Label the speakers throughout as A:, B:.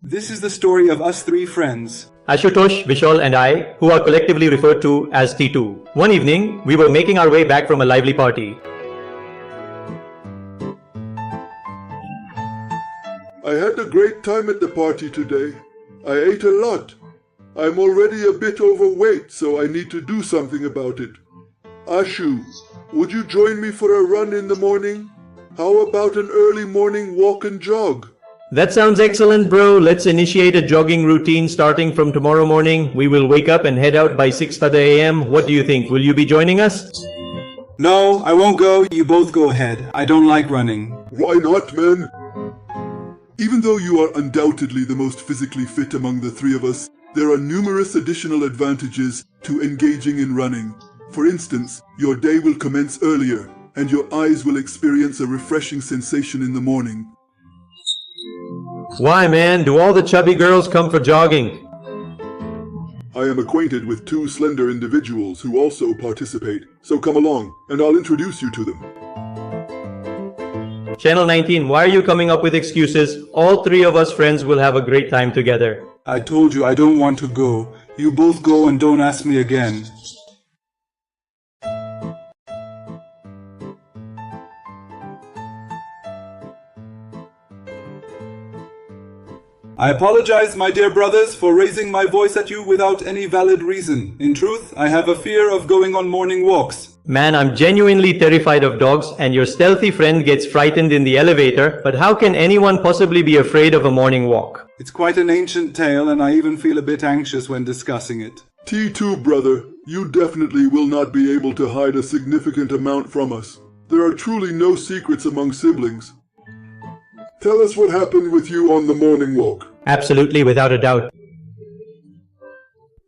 A: This is the story of us three friends.
B: Ashutosh, Vishal and I, who are collectively referred to as T2. One evening, we were making our way back from a lively party.
C: I had a great time at the party today. I ate a lot. I'm already a bit overweight, so I need to do something about it. Ashu, would you join me for a run in the morning? How about an early morning walk and jog?
B: That sounds excellent, bro. Let's initiate a jogging routine starting from tomorrow morning. We will wake up and head out by 6:30 a.m. What do you think? Will you be joining us?
A: No, I won't go. You both go ahead. I don't like running.
C: Why not, man? Even though you are undoubtedly the most physically fit among the three of us, there are numerous additional advantages to engaging in running. For instance, your day will commence earlier, and your eyes will experience a refreshing sensation in the morning.
B: Why, man? Do all the chubby girls come for jogging?
C: I am acquainted with two slender individuals who also participate, so come along, and I'll introduce you to them.
B: Channel 19, why are you coming up with excuses? All three of us friends will have a great time together.
A: I told you I don't want to go. You both go and don't ask me again. I apologize, my dear brothers, for raising my voice at you without any valid reason. In truth, I have a fear of going on morning walks.
B: Man, I'm genuinely terrified of dogs, and your stealthy friend gets frightened in the elevator, but how can anyone possibly be afraid of a morning walk?
A: It's quite an ancient tale, and I even feel a bit anxious when discussing it.
C: T2, brother, you definitely will not be able to hide a significant amount from us. There are truly no secrets among siblings. Tell us what happened with you on the morning walk.
B: Absolutely, without a doubt.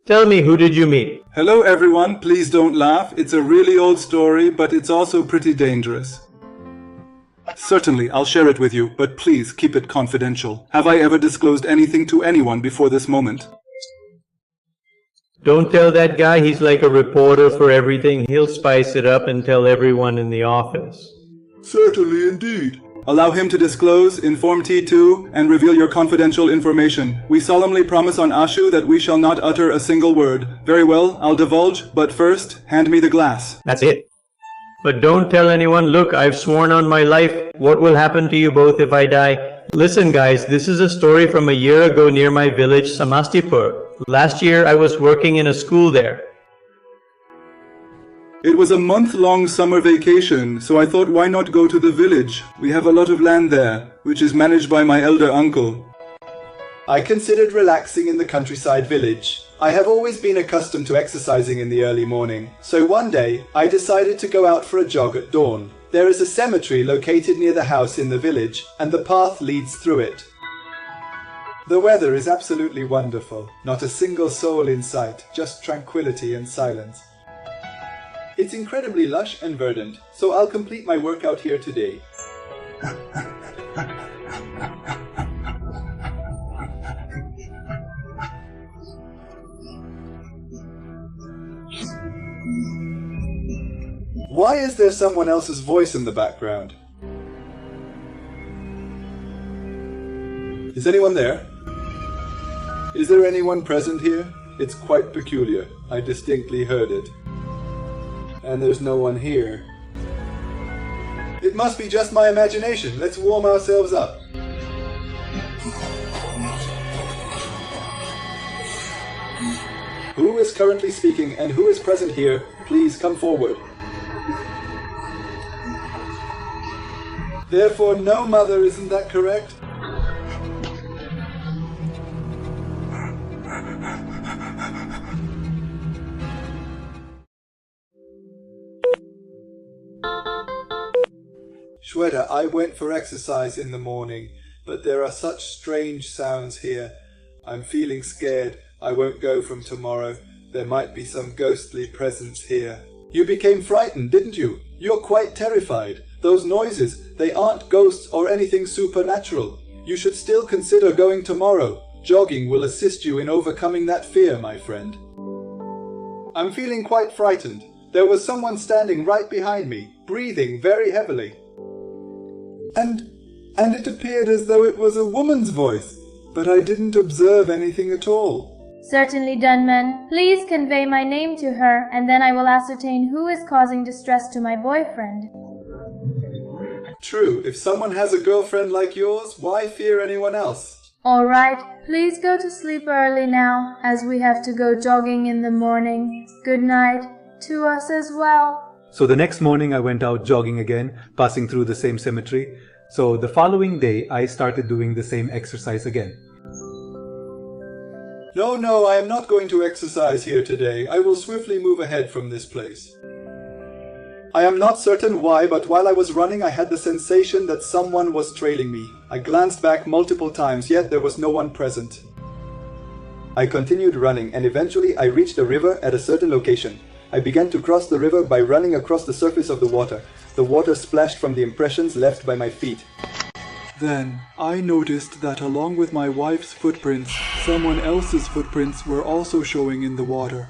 B: Tell me, who did you meet?
A: Hello everyone, please don't laugh. It's a really old story, but it's also pretty dangerous. Certainly, I'll share it with you, but please keep it confidential. Have I ever disclosed anything to anyone before this moment?
B: Don't tell that guy, he's like a reporter for everything. He'll spice it up and tell everyone in the office.
C: Certainly indeed.
A: Allow him to disclose, inform T2, and reveal your confidential information. We solemnly promise on Ashu that we shall not utter a single word. Very well, I'll divulge, but first, hand me the glass.
B: That's it. But don't tell anyone, look, I've sworn on my life. What will happen to you both if I die? Listen guys, this is a story from a year ago near my village, Samastipur. Last year I was working in a school there.
A: It was a month-long summer vacation, so I thought why not go to the village? We have a lot of land there, which is managed by my elder uncle. I considered relaxing in the countryside village. I have always been accustomed to exercising in the early morning, so one day I decided to go out for a jog at dawn. There is a cemetery located near the house in the village, and the path leads through it. The weather is absolutely wonderful. Not a single soul in sight, just tranquility and silence. It's incredibly lush and verdant, so I'll complete my workout here today. Why is there someone else's voice in the background? Is anyone there? Is there anyone present here? It's quite peculiar. I distinctly heard it. And there's no one here. It must be just my imagination. Let's warm ourselves up. Who is currently speaking and who is present here? Please come forward. Therefore, no mother, isn't that correct? Shweta, I went for exercise in the morning, but there are such strange sounds here. I'm feeling scared. I won't go from tomorrow. There might be some ghostly presence here. You became frightened, didn't you? You're quite terrified. Those noises, they aren't ghosts or anything supernatural. You should still consider going tomorrow. Jogging will assist you in overcoming that fear, my friend. I'm feeling quite frightened. There was someone standing right behind me, breathing very heavily. And it appeared as though it was a woman's voice. but I didn't observe anything at all.
D: Certainly, Dunman. Please convey my name to her, and then I will ascertain who is causing distress to my boyfriend.
A: True, if someone has a girlfriend like yours, why fear anyone else?
D: All right, please go to sleep early now, as we have to go jogging in the morning. Good night to us as well.
A: So the next morning I went out jogging again, passing through the same cemetery. So the following day I started doing the same exercise again. No, I am not going to exercise here today. I will swiftly move ahead from this place. I am not certain why, but while I was running I had the sensation that someone was trailing me. I glanced back multiple times, yet there was no one present. I continued running, and eventually I reached a river at a certain location. I began to cross the river by running across the surface of the water. The water splashed from the impressions left by my feet. Then I noticed that along with my wife's footprints, someone else's footprints were also showing in the water.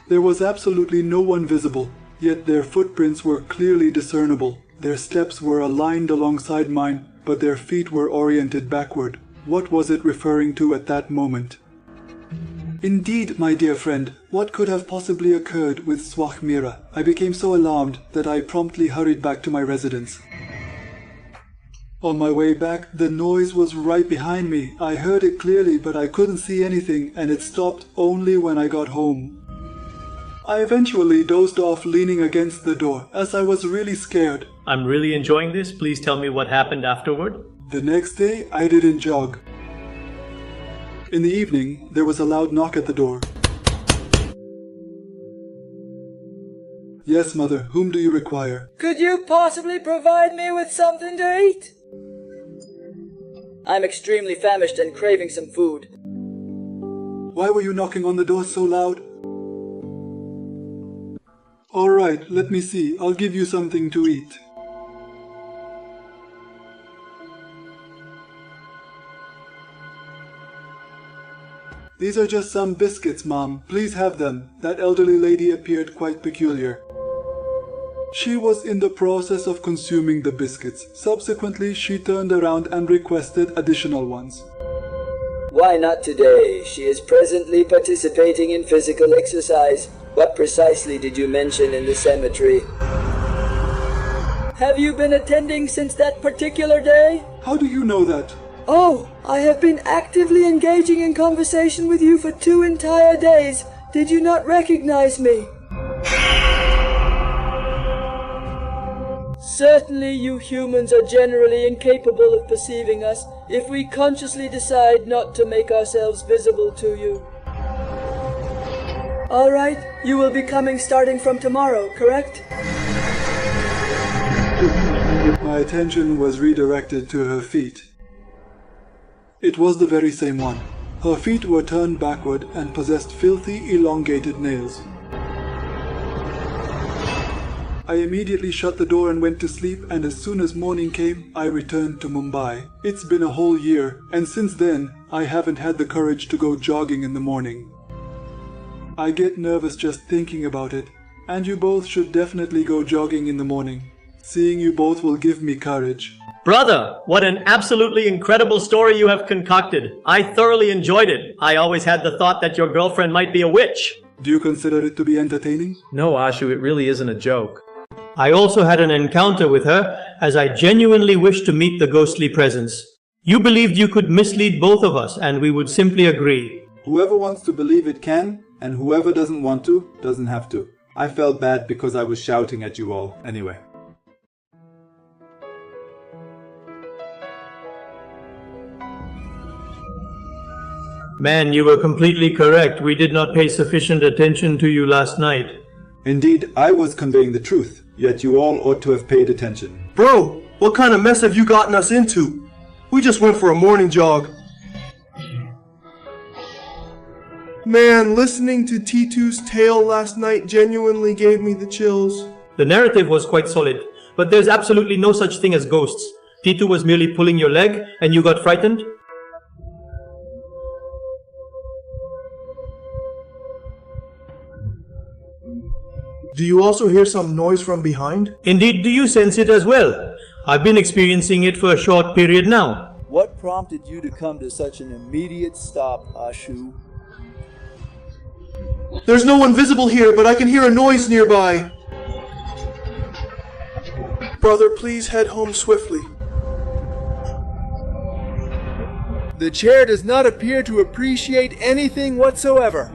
A: There was absolutely no one visible, yet their footprints were clearly discernible. Their steps were aligned alongside mine, but their feet were oriented backward. What was it referring to at that moment? Indeed, my dear friend, what could have possibly occurred with Swachmira? I became so alarmed that I promptly hurried back to my residence. On my way back, the noise was right behind me. I heard it clearly, but I couldn't see anything, and it stopped only when I got home. I eventually dozed off leaning against the door, as I was really scared.
B: I'm really enjoying this. Please tell me what happened afterward.
A: The next day, I didn't jog. In the evening, there was a loud knock at the door. Yes, mother, whom do you require?
E: Could you possibly provide me with something to eat? I'm extremely famished and craving some food.
A: Why were you knocking on the door so loud? All right, let me see. I'll give you something to eat. These are just some biscuits, Mom. Please have them. That elderly lady appeared quite peculiar. She was in the process of consuming the biscuits. Subsequently, she turned around and requested additional ones.
E: Why not today? She is presently participating in physical exercise. What precisely did you mention in the cemetery? Have you been attending since that particular day?
A: How do you know that?
E: Oh, I have been actively engaging in conversation with you for 2 entire days. Did you not recognize me? Certainly you humans are generally incapable of perceiving us if we consciously decide not to make ourselves visible to you. Alright, you will be coming starting from tomorrow, correct?
A: My attention was redirected to her feet. It was the very same one. Her feet were turned backward and possessed filthy, elongated nails. I immediately shut the door and went to sleep, and as soon as morning came, I returned to Mumbai. It's been a whole year, and since then, I haven't had the courage to go jogging in the morning. I get nervous just thinking about it, and you both should definitely go jogging in the morning. Seeing you both will give me courage.
B: Brother, what an absolutely incredible story you have concocted. I thoroughly enjoyed it. I always had the thought that your girlfriend might be a witch.
A: Do you consider it to be entertaining?
F: No, Ashu, it really isn't a joke.
B: I also had an encounter with her, as I genuinely wished to meet the ghostly presence. You believed you could mislead both of us, and we would simply agree.
A: Whoever wants to believe it can, and whoever doesn't want to, doesn't have to. I felt bad because I was shouting at you all, anyway.
B: Man, you were completely correct. We did not pay sufficient attention to you last night.
A: Indeed, I was conveying the truth, yet you all ought to have paid attention.
G: Bro, what kind of mess have you gotten us into? We just went for a morning jog. Man, listening to T2's tale last night genuinely gave me the chills.
B: The narrative was quite solid, but there's absolutely no such thing as ghosts. T2 was merely pulling your leg, and you got frightened?
G: Do you also hear some noise from behind?
B: Indeed, do you sense it as well? I've been experiencing it for a short period now.
H: What prompted you to come to such an immediate stop, Ashu?
G: There's no one visible here, but I can hear a noise nearby. Brother, please head home swiftly.
H: The chair does not appear to appreciate anything whatsoever.